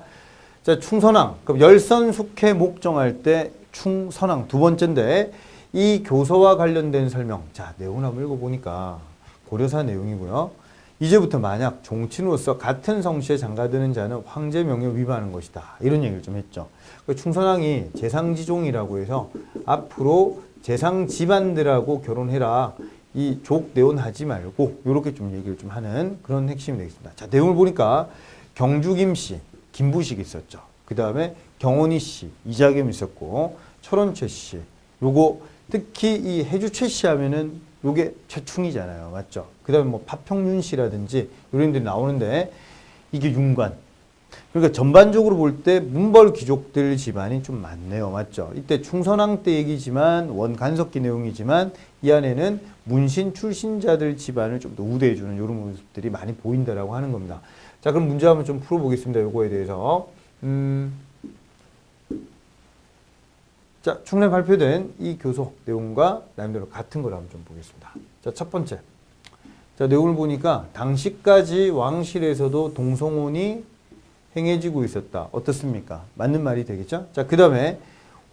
자, 충선왕. 그럼 열선숙회 목정할 때 충선왕 두 번째인데 이 교서와 관련된 설명. 자, 내용을 한번 읽어보니까 고려사 내용이고요. 이제부터 만약 종친으로서 같은 성씨에 장가드는 자는 황제 명예를 위반하는 것이다. 이런 얘기를 좀 했죠. 충선왕이 재상지종이라고 해서 앞으로 재상 집안들하고 결혼해라. 이 족 내혼하지 말고 이렇게 좀 얘기를 좀 하는 그런 핵심이 되겠습니다. 자, 내용을 보니까 경주김 씨, 김부식 있었죠. 그 다음에 경원희 씨, 이자겸 있었고 철원최 씨. 요거 특히 이 해주최 씨 하면은 요게 최충이잖아요. 맞죠? 그 다음에 뭐 파평윤 씨라든지 이런 분들이 나오는데 이게 윤관. 그러니까 전반적으로 볼 때 문벌 귀족들 집안이 좀 많네요. 맞죠? 이때 충선왕 때 얘기지만 원간석기 내용이지만 이 안에는 문신 출신자들 집안을 좀 더 우대해주는 이런 모습들이 많이 보인다라고 하는 겁니다. 자, 그럼 문제 한번 좀 풀어보겠습니다. 요거에 대해서. 자, 충내 발표된 이 교소 내용과 나름대로 같은 걸 한번 좀 보겠습니다. 자, 첫 번째. 자, 내용을 보니까 당시까지 왕실에서도 동성혼이 행해지고 있었다. 어떻습니까? 맞는 말이 되겠죠? 자, 그 다음에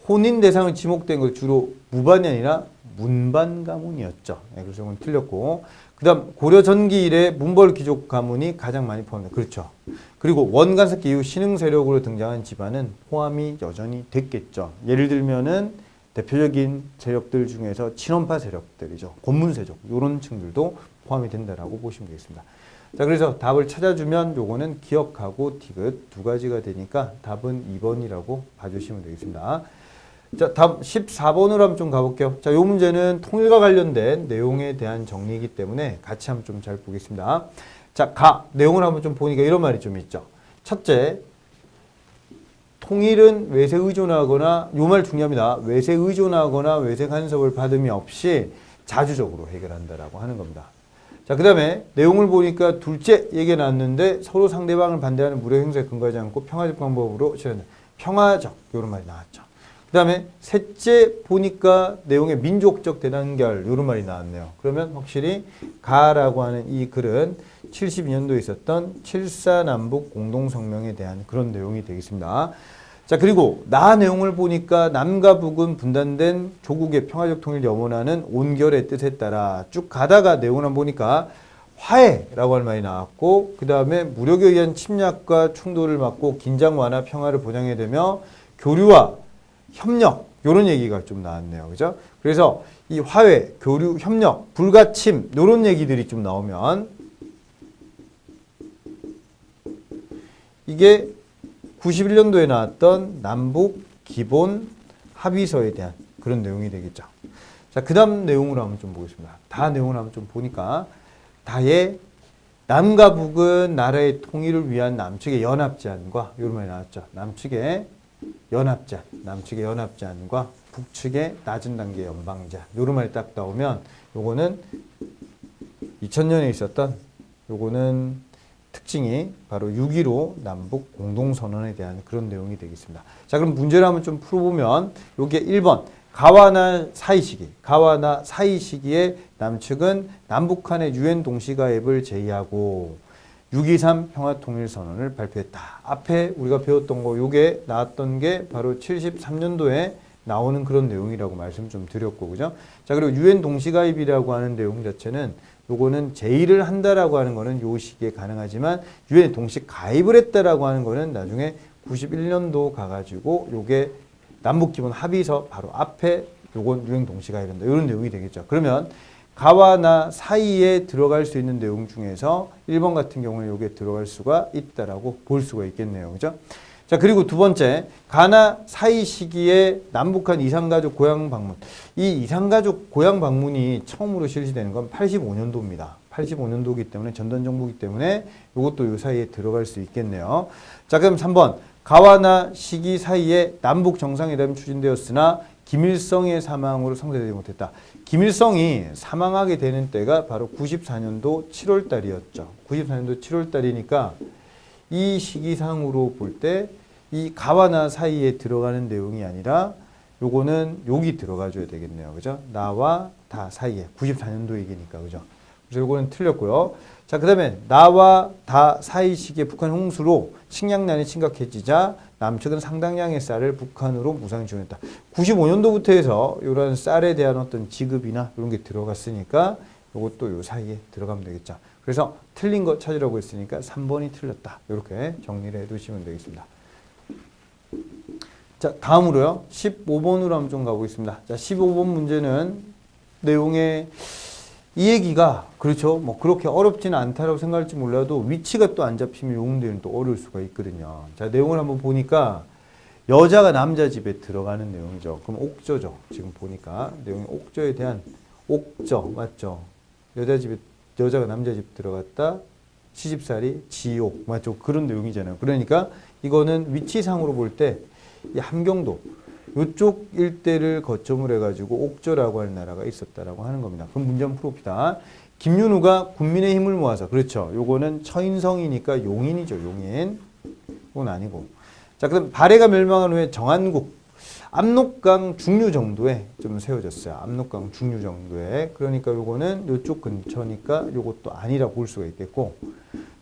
혼인 대상을 지목된 것 주로 무반이 아니라 문반 가문이었죠. 네, 그래서 이건 틀렸고. 그 다음 고려 전기 이래 문벌 귀족 가문이 가장 많이 포함됩니다. 그렇죠. 그리고 원간석기 이후 신흥 세력으로 등장한 집안은 포함이 여전히 됐겠죠. 예를 들면은 대표적인 세력들 중에서 친원파 세력들이죠. 권문세족 이런 층들도 포함이 된다라고 보시면 되겠습니다. 자, 그래서 답을 찾아주면 요거는 기억하고 디귿 두 가지가 되니까 답은 2번이라고 봐주시면 되겠습니다. 자, 다음 14번으로 한번 좀 가볼게요. 자, 요 문제는 통일과 관련된 내용에 대한 정리이기 때문에 같이 한번 좀 잘 보겠습니다. 자, 내용을 한번 좀 보니까 이런 말이 좀 있죠. 첫째, 통일은 외세 의존하거나, 요 말 중요합니다. 외세 의존하거나 외세 간섭을 받음이 없이 자주적으로 해결한다라고 하는 겁니다. 자, 그 다음에 내용을 보니까 둘째 얘기가 나왔는데 서로 상대방을 반대하는 무력 행사에 근거하지 않고 평화적 방법으로 실현한다. 평화적 이런 말이 나왔죠. 그 다음에 셋째 보니까 내용에 민족적 대단결 이런 말이 나왔네요. 그러면 확실히 가라고 하는 이 글은 72년도에 있었던 7.4남북 공동성명에 대한 그런 내용이 되겠습니다. 자, 그리고 나 내용을 보니까 남과 북은 분단된 조국의 평화적 통일을 염원하는 온결의 뜻에 따라 쭉 가다가 내용을 한번 보니까 화해라고 할 말이 나왔고, 그 다음에 무력에 의한 침략과 충돌을 막고 긴장 완화 평화를 보장해야 되며 교류와 협력 이런 얘기가 좀 나왔네요. 그죠? 그래서 이 화해, 교류, 협력, 불가침 이런 얘기들이 좀 나오면 이게 91년도에 나왔던 남북 기본 합의서에 대한 그런 내용이 되겠죠. 자, 그 다음 내용으로 한번 좀 보겠습니다. 다 내용을 한번 좀 보니까 다의 남과 북은 나라의 통일을 위한 남측의 연합제안과 이런 말이 나왔죠. 남측의 연합제안과 북측의 낮은 단계 연방제안 이런 말이 딱 나오면 요거는 2000년에 있었던 요거는 특징이 바로 6.15 남북 공동선언에 대한 그런 내용이 되겠습니다. 자, 그럼 문제를 한번 좀 풀어보면 요게 1번 가와나 사이 시기에 남측은 남북한의 유엔 동시가입을 제의하고 6.23 평화통일선언을 발표했다. 앞에 우리가 배웠던 거 요게 나왔던 게 바로 73년도에 나오는 그런 내용이라고 말씀 좀 드렸고, 그죠? 자, 그리고 유엔 동시가입이라고 하는 내용 자체는 요거는 제의를 한다라고 하는 거는 요 시기에 가능하지만 유엔에 동시 가입을 했다라고 하는 거는 나중에 91년도 가가지고 요게 남북기본 합의서 바로 앞에 요건 유엔 동시 가입한다. 이런 내용이 되겠죠. 그러면 가와 나 사이에 들어갈 수 있는 내용 중에서 1번 같은 경우는 요게 들어갈 수가 있다라고 볼 수가 있겠네요. 그죠? 자, 그리고 두 번째, 가나 사이 시기에 남북한 이산가족 고향 방문. 이 이산가족 고향 방문이 처음으로 실시되는 건 85년도입니다. 85년도이기 때문에 전단정부이기 때문에 이것도 요 사이에 들어갈 수 있겠네요. 자, 그럼 3번. 가와나 시기 사이에 남북 정상회담이 추진되었으나 김일성의 사망으로 성사되지 못했다. 김일성이 사망하게 되는 때가 바로 94년도 7월 달이었죠. 94년도 7월 달이니까 이 시기상으로 볼 때 이 가와나 사이에 들어가는 내용이 아니라 요거는 여기 들어가줘야 되겠네요. 그죠? 나와 다 사이에 94년도 얘기니까. 그죠? 그래서 요거는 틀렸고요. 자, 그 다음에 나와 다 사이 시기에 북한 홍수로 식량난이 심각해지자 남측은 상당량의 쌀을 북한으로 무상 지원했다. 95년도부터 해서 이런 쌀에 대한 어떤 지급이나 이런 게 들어갔으니까 요것도 요 사이에 들어가면 되겠죠. 그래서 틀린 거 찾으라고 했으니까 3번이 틀렸다. 이렇게 정리를 해두시면 되겠습니다. 자, 다음으로요. 15번으로 한번 좀 가보겠습니다. 자, 15번 문제는 내용에 이 얘기가 그렇죠. 뭐 그렇게 어렵지는 않다라고 생각할지 몰라도 위치가 또 안 잡히면 용대는 또 어려울 수가 있거든요. 자, 내용을 한번 보니까 여자가 남자 집에 들어가는 내용이죠. 그럼 옥저죠. 지금 보니까 내용이 옥저에 대한 옥저 맞죠? 여자가 남자 집 들어갔다. 시집살이 지옥 맞죠? 그런 내용이잖아요. 그러니까 이거는 위치상으로 볼 때 이 함경도 이쪽 일대를 거점으로 해가지고 옥저라고 하는 나라가 있었다라고 하는 겁니다. 그럼 문제 한번 풀어봅시다. 김윤우가 군민의 힘을 모아서 그렇죠. 요거는 처인성이니까 용인이죠. 용인. 그건 아니고. 자, 그럼 발해가 멸망한 후에 정한국 압록강 중류 정도에 좀 세워졌어요. 압록강 중류 정도에. 그러니까 요거는 요쪽 근처니까 요것도 아니라 볼 수가 있겠고.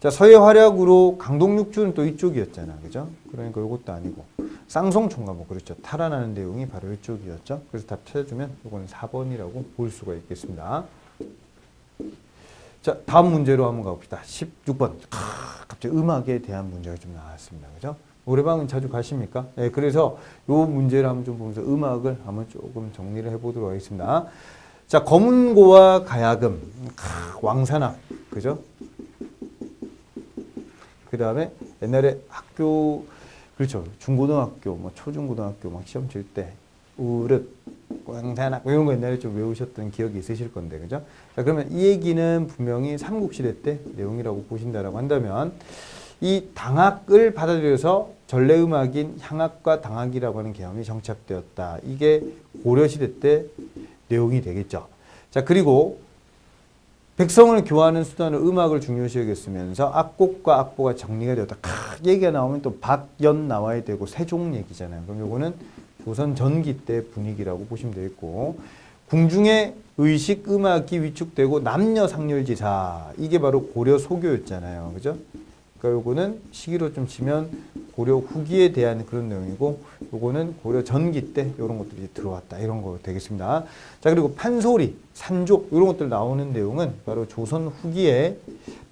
자, 서해 활약으로 강동육주는 또 이쪽이었잖아. 그죠? 그러니까 요것도 아니고. 쌍송총과 뭐 그렇죠. 탈환하는 내용이 바로 이쪽이었죠. 그래서 답 찾아주면 요거는 4번이라고 볼 수가 있겠습니다. 자, 다음 문제로 한번 가봅시다. 16번. 갑자기 음악에 대한 문제가 좀 나왔습니다. 그죠? 노래방은 자주 가십니까? 네, 그래서 요 문제를 한번 좀 보면서 음악을 한번 조금 정리를 해보도록 하겠습니다. 자, 검은고와 가야금, 왕산악, 그죠? 그 다음에 옛날에 학교, 그렇죠. 중고등학교, 뭐 초중고등학교 막 시험 칠 때, 우릇, 왕산악, 뭐 이런 거 옛날에 좀 외우셨던 기억이 있으실 건데, 그죠? 자, 그러면 이 얘기는 분명히 삼국시대 때 내용이라고 보신다라고 한다면, 이 당학을 받아들여서 전래음악인 향악과 당학이라고 하는 개념이 정착되었다. 이게 고려시대 때 내용이 되겠죠. 자, 그리고 백성을 교화하는 수단으로 음악을 중요시 여겼으면서 악곡과 악보가 정리가 되었다. 얘기가 나오면 또 박연 나와야 되고 세종 얘기잖아요. 그럼 요거는 조선 전기 때 분위기라고 보시면 되겠고, 궁중의 의식 음악이 위축되고 남녀 상렬지사, 이게 바로 고려 소교였잖아요. 그죠? 그러니까 요거는 시기로 좀 치면 고려 후기에 대한 그런 내용이고, 요거는 고려 전기 때 이런 것들이 들어왔다. 이런 거 되겠습니다. 자, 그리고 판소리, 산족 이런 것들 나오는 내용은 바로 조선 후기에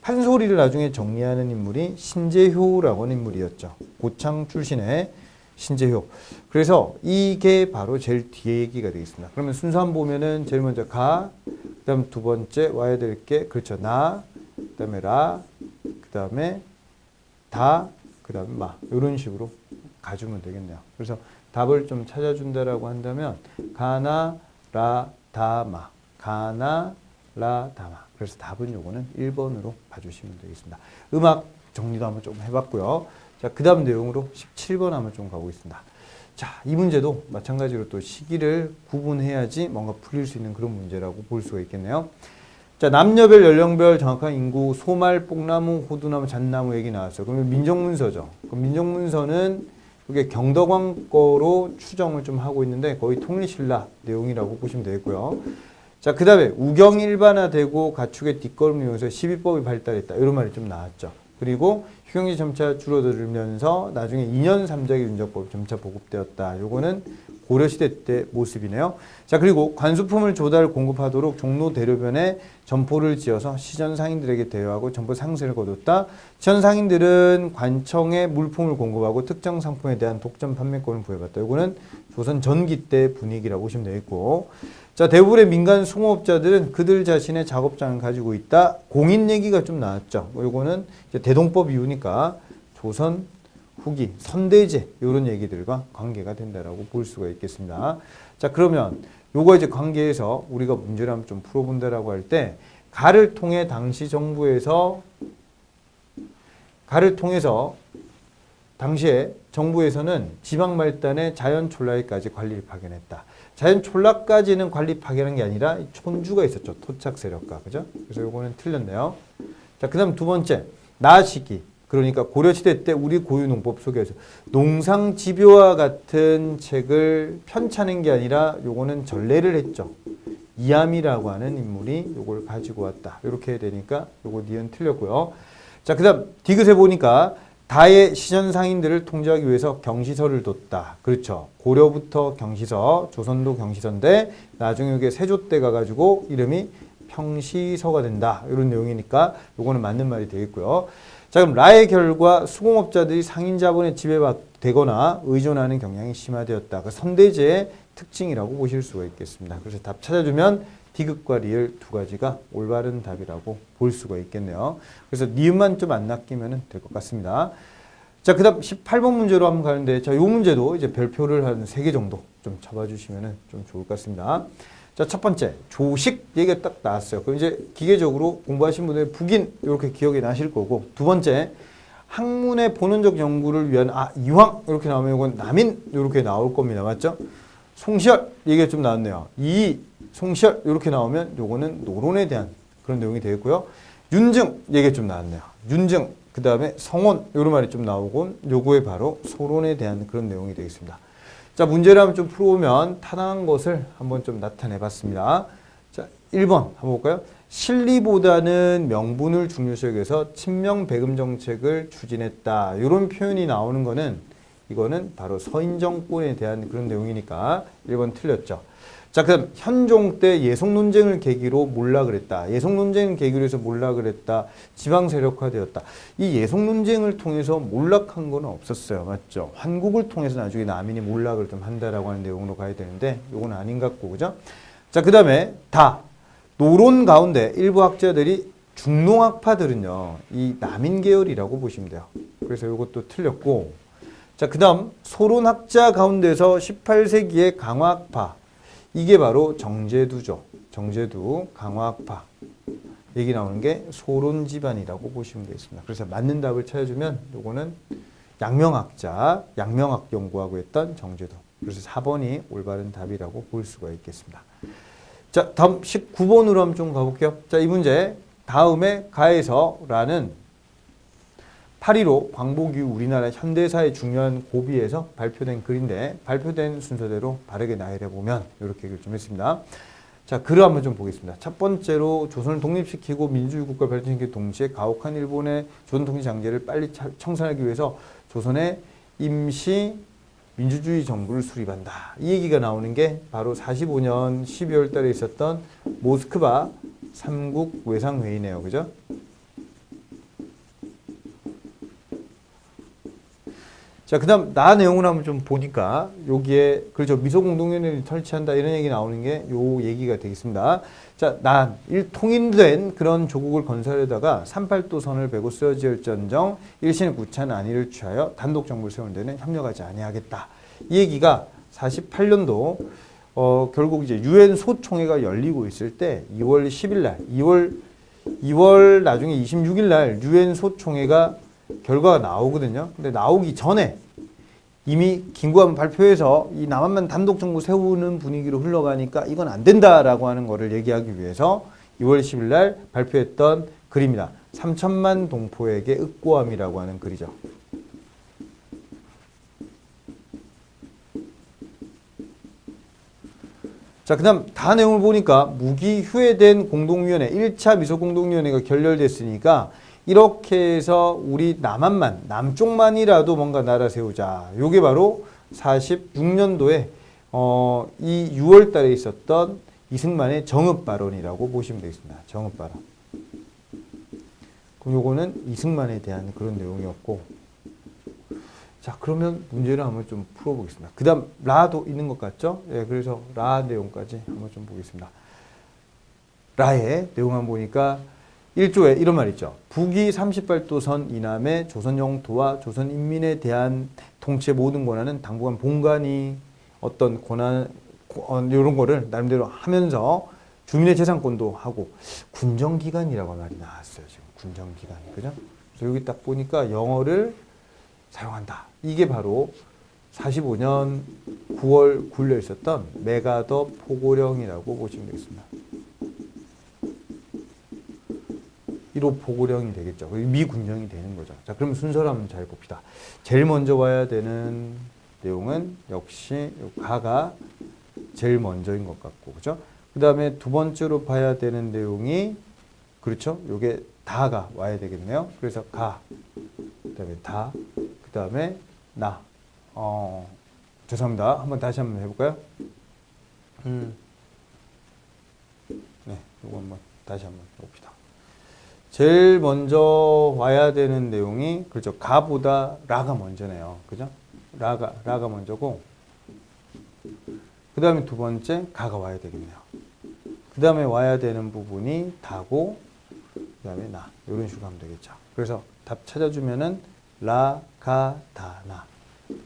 판소리를 나중에 정리하는 인물이 신재효라고 하는 인물이었죠. 고창 출신의 신재효. 그래서 이게 바로 제일 뒤에 얘기가 되겠습니다. 그러면 순서 한번 보면은 제일 먼저 가, 그 다음 두 번째 와야 될 게, 그렇죠. 나, 그 다음에 라, 그 다음에 다, 그 다음에 마. 이런 식으로 가주면 되겠네요. 그래서 답을 좀 찾아준다라고 한다면 가나, 라, 다, 마. 가나, 라, 다, 마. 그래서 답은 요거는 1번으로 봐주시면 되겠습니다. 음악 정리도 한번 좀 해봤고요. 자, 그 다음 내용으로 17번 한번 좀 가보겠습니다. 자, 이 문제도 마찬가지로 또 시기를 구분해야지 뭔가 풀릴 수 있는 그런 문제라고 볼 수가 있겠네요. 자, 남녀별, 연령별, 정확한 인구, 소말, 뽕나무, 호두나무, 잣나무 얘기 나왔어요. 그러면 민족문서죠. 그럼 민족문서는 이게 경덕왕 거로 추정을 좀 하고 있는데 거의 통일신라 내용이라고 보시면 되겠고요. 자, 그 다음에 우경 일반화되고 가축의 뒷걸음을 이용해서 시비법이 발달했다. 이런 말이 좀 나왔죠. 그리고 휴경지 점차 줄어들면서 나중에 2년 3자기 윤정법이 점차 보급되었다. 요거는 고려시대 때 모습이네요. 자, 그리고 관수품을 조달 공급하도록 종로 대로변에 점포를 지어서 시전 상인들에게 대여하고 점포 상세를 거뒀다. 시전 상인들은 관청에 물품을 공급하고 특정 상품에 대한 독점 판매권을 부여받다. 요거는 조선 전기 때 분위기라고 보시면 되겠고, 자, 대부분의 민간 수공업자들은 그들 자신의 작업장을 가지고 있다. 공인 얘기가 좀 나왔죠. 요거는 이제 대동법 이후니까 조선 후기, 선대제 이런 얘기들과 관계가 된다라고 볼 수가 있겠습니다. 자, 그러면 요거 이제 관계에서 우리가 문제를 한번 좀 풀어본다라고 할 때 가를 통해 당시 정부에서 당시에 정부에서는 지방 말단의 자연 촌락에까지 관리를 파견했다. 자연 촌락까지는 관리 파견한 게 아니라 촌주가 있었죠. 토착 세력가. 그죠? 그래서 요거는 틀렸네요. 자, 그 다음 두 번째. 나시기. 그러니까 고려시대 때 우리 고유농법 속에서 농상집요와 같은 책을 편찬한 게 아니라 요거는 전례를 했죠. 이암이라고 하는 인물이 요걸 가지고 왔다. 이렇게 해야 되니까 요거 니은 틀렸고요. 자, 그 다음 디귿에 보니까 다의 시전 상인들을 통제하기 위해서 경시서를 뒀다. 그렇죠. 고려부터 경시서, 조선도 경시서인데 나중에 이게 세조 때 가가지고 이름이 평시서가 된다. 이런 내용이니까 요거는 맞는 말이 되겠고요. 자, 그럼 라의 결과 수공업자들이 상인 자본에 지배되거나 의존하는 경향이 심화되었다. 그 선대제의 특징이라고 보실 수가 있겠습니다. 그래서 답 찾아주면 디귿과 리을 두 가지가 올바른 답이라고 볼 수가 있겠네요. 그래서 니은만 좀 안 낚이면 될 것 같습니다. 자, 그 다음 18번 문제로 한번 가는데, 자, 요 문제도 이제 별표를 한 3개 정도 좀 잡아주시면 좀 좋을 것 같습니다. 자, 첫 번째, 조식 얘기가 딱 나왔어요. 그럼 이제 기계적으로 공부하신 분들 북인 이렇게 기억이 나실 거고, 두 번째, 학문의 본원적 연구를 위한, 이황 이렇게 나오면 이건 남인 이렇게 나올 겁니다. 맞죠? 송시열 얘기가 좀 나왔네요. 송시열 이렇게 나오면 요거는 노론에 대한 그런 내용이 되겠고요. 윤증 얘기가 좀 나왔네요. 윤증, 그 다음에 성원 이런 말이 좀 나오고 요거에 바로 소론에 대한 그런 내용이 되겠습니다. 자, 문제를 한번 좀 풀어보면 타당한 것을 한번 좀 나타내 봤습니다. 자, 1번 한번 볼까요? 실리보다는 명분을 중요시 여겨서 친명 배금 정책을 추진했다. 이런 표현이 나오는 거는 이거는 바로 서인 정권에 대한 그런 내용이니까 1번 틀렸죠. 자, 그다음 현종 때 예속 논쟁을 계기로 몰락을 했다. 예속 논쟁을 계기로 해서 몰락을 했다. 지방 세력화되었다. 이 예속 논쟁을 통해서 몰락한 건 없었어요. 맞죠? 환국을 통해서 나중에 남인이 몰락을 좀 한다라고 하는 내용으로 가야 되는데 이건 아닌 것 같고, 그죠? 자, 그다음에 노론 가운데 일부 학자들이 중농학파들은요. 이 남인 계열이라고 보시면 돼요. 그래서 이것도 틀렸고, 자, 그다음 소론학자 가운데서 18세기의 강화학파, 이게 바로 정제두죠. 정제두, 강화학파. 얘기 나오는 게 소론 집안이라고 보시면 되겠습니다. 그래서 맞는 답을 찾아주면 요거는 양명학자, 양명학 연구하고 했던 정제두. 그래서 4번이 올바른 답이라고 볼 수가 있겠습니다. 자, 다음 19번으로 한번 좀 가볼게요. 자, 이 문제 다음에 가에서라는 8.15 광복 이후 우리나라 현대사의 중요한 고비에서 발표된 글인데 발표된 순서대로 바르게 나열해 보면 이렇게 얘기를 좀 했습니다. 자, 글을 한번 좀 보겠습니다. 첫 번째로 조선을 독립시키고 민주주의 국가를 발전시키기 동시에 가혹한 일본의 조선 통치 장제를 빨리 청산하기 위해서 조선의 임시 민주주의 정부를 수립한다. 이 얘기가 나오는 게 바로 45년 12월 달에 있었던 모스크바 3국 외상회의네요. 그죠? 자, 그 다음, 나 내용을 한번 좀 보니까, 여기에, 그렇죠. 미소공동연회를 설치한다, 이런 얘기 나오는 게 요 얘기가 되겠습니다. 자, 통일된 그런 조국을 건설하다가 38도선을 베고 쓰러질전정 일신의 구차한 안위를 취하여 단독 정부를 세우는 데는 협력하지 아니하겠다. 이 얘기가 48년도, 결국 이제 유엔 소총회가 열리고 있을 때 2월 10일 날, 2월 나중에 26일 날 유엔 소총회가 결과가 나오거든요. 근데 나오기 전에 이미 긴급한 발표해서 이 남한만 단독 정부 세우는 분위기로 흘러가니까 이건 안 된다라고 하는 거를 얘기하기 위해서 2월 10일 날 발표했던 글입니다. 3천만 동포에게 윽고함이라고 하는 글이죠. 자, 그 다음 다 내용을 보니까 무기 휴회된 공동위원회 1차 미소공동위원회가 결렬됐으니까 이렇게 해서 우리 남한만, 남쪽만이라도 뭔가 나라 세우자. 요게 바로 46년도에 이 6월 달에 있었던 이승만의 정읍 발언이라고 보시면 되겠습니다. 정읍 발언. 그럼 요거는 이승만에 대한 그런 내용이었고. 자, 그러면 문제를 한번 좀 풀어보겠습니다. 그 다음 라도 있는 것 같죠? 예, 그래서 라 내용까지 한번 좀 보겠습니다. 라의 내용 한번 보니까 1조에 이런 말 있죠. 북위 38도선 이남의 조선 영토와 조선 인민에 대한 통치의 모든 권한은 당분간 본관이 어떤 권한, 이런 거를 나름대로 하면서 주민의 재산권도 하고 군정기관이라고 말이 나왔어요. 지금 군정기관이. 그죠? 그래서 여기 딱 보니까 영어를 사용한다. 이게 바로 45년 9월 9일에 있었던 메가더 포고령이라고 보시면 되겠습니다. 1호 포고령이 되겠죠. 미군령이 되는 거죠. 자, 그럼 순서를 한번 잘 봅시다. 제일 먼저 와야 되는 내용은 역시 가가 제일 먼저인 것 같고, 그죠? 그 다음에 두 번째로 봐야 되는 내용이, 그렇죠? 요게 다가 와야 되겠네요. 그래서 가, 그 다음에 다, 그 다음에 나. 죄송합니다. 다시 한번 해볼까요? 네, 요거 한번 다시 한번 봅시다. 제일 먼저 와야 되는 내용이, 그렇죠. 가보다 라가 먼저네요. 그죠? 라가 먼저고, 그 다음에 두 번째 가가 와야 되겠네요. 그 다음에 와야 되는 부분이 다고, 그 다음에 나. 이런 식으로 하면 되겠죠. 그래서 답 찾아주면은 라, 가, 다, 나.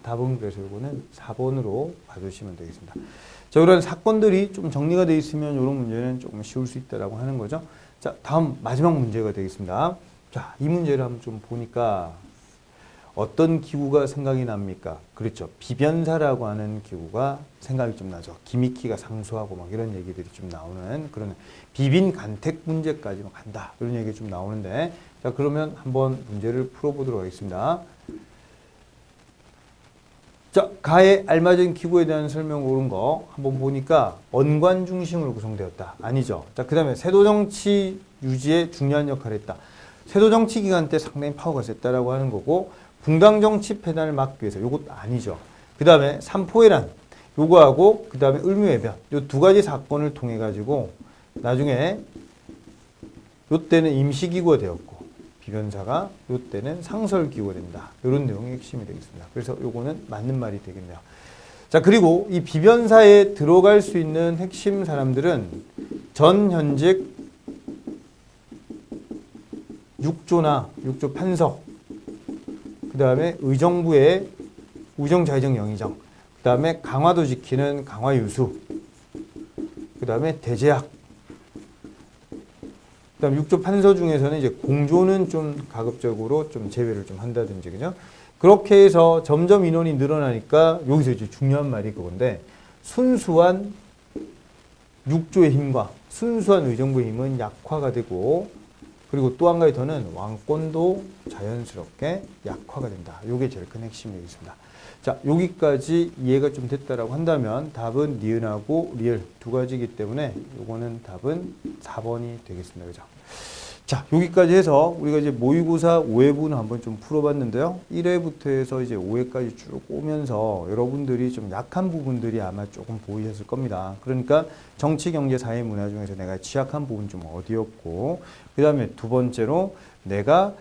답은 그래서 이거는 4번으로 봐주시면 되겠습니다. 자, 이런 사건들이 좀 정리가 되어 있으면 이런 문제는 조금 쉬울 수 있다라고 하는 거죠. 자, 다음 마지막 문제가 되겠습니다. 자, 이 문제를 한번 좀 보니까 어떤 기구가 생각이 납니까? 그렇죠. 비변사라고 하는 기구가 생각이 좀 나죠. 기미키가 상수하고 막 이런 얘기들이 좀 나오는 그런 비빈 간택 문제까지 간다. 이런 얘기 좀 나오는데, 자, 그러면 한번 문제를 풀어보도록 하겠습니다. 자, 가에 알맞은 기구에 대한 설명 옳은 거 한번 보니까 언관 중심으로 구성되었다. 아니죠. 자, 그 다음에 세도정치 유지에 중요한 역할을 했다. 세도정치 기간 때 상당히 파워가 셌다라고 하는 거고, 붕당정치 폐단을 막기 위해서 요것도 아니죠. 그 다음에 삼포해란 요거하고 그 다음에 을묘해변 요 두 가지 사건을 통해 가지고 나중에 요때는 임시기구가 되었고 비변사가 요때는 상설기구가 된다. 이런 내용이 핵심이 되겠습니다. 그래서 요거는 맞는 말이 되겠네요. 자, 그리고 이 비변사에 들어갈 수 있는 핵심 사람들은 전현직 육조 판석, 그 다음에 의정부의 의정자의정 영의정, 그 다음에 강화도 지키는 강화유수, 그 다음에 대제학, 그 다음 육조 판서 중에서는 이제 공조는 좀 가급적으로 좀 제외를 좀 한다든지, 그죠? 그렇게 해서 점점 인원이 늘어나니까 여기서 이제 중요한 말이 그건데, 순수한 육조의 힘과 순수한 의정부의 힘은 약화가 되고, 그리고 또 한 가지 더는 왕권도 자연스럽게 약화가 된다. 이게 제일 큰 핵심이 되겠습니다. 자, 여기까지 이해가 좀 됐다라고 한다면 답은 니은하고 리을 두 가지이기 때문에 요거는 답은 4번이 되겠습니다. 그죠? 자, 여기까지 해서 우리가 이제 모의고사 5회분을 한번 좀 풀어봤는데요. 1회부터 해서 이제 5회까지 쭉 오면서 여러분들이 좀 약한 부분들이 아마 조금 보이셨을 겁니다. 그러니까 정치, 경제, 사회, 문화 중에서 내가 취약한 부분 좀 어디였고, 그 다음에 두 번째로 내가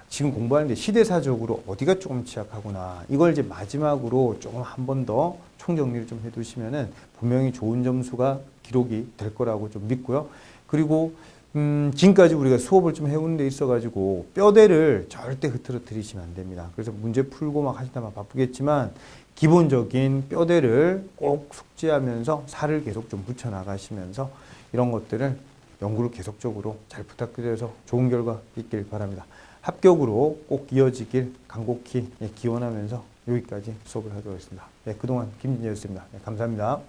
지금 공부하는데 시대사적으로 어디가 조금 취약하구나. 이걸 이제 마지막으로 조금 한 번 더 총정리를 좀 해두시면은 분명히 좋은 점수가 기록이 될 거라고 좀 믿고요. 그리고 지금까지 우리가 수업을 좀 해오는 데 있어가지고 뼈대를 절대 흐트러뜨리시면 안 됩니다. 그래서 문제 풀고 막 하시다가 바쁘겠지만 기본적인 뼈대를 꼭 숙지하면서 살을 계속 좀 붙여나가시면서 이런 것들을 연구를 계속적으로 잘 부탁드려서 좋은 결과 있길 바랍니다. 합격으로 꼭 이어지길 간곡히 기원하면서 여기까지 수업을 하도록 하겠습니다. 네, 그동안 김진재였습니다. 네, 감사합니다.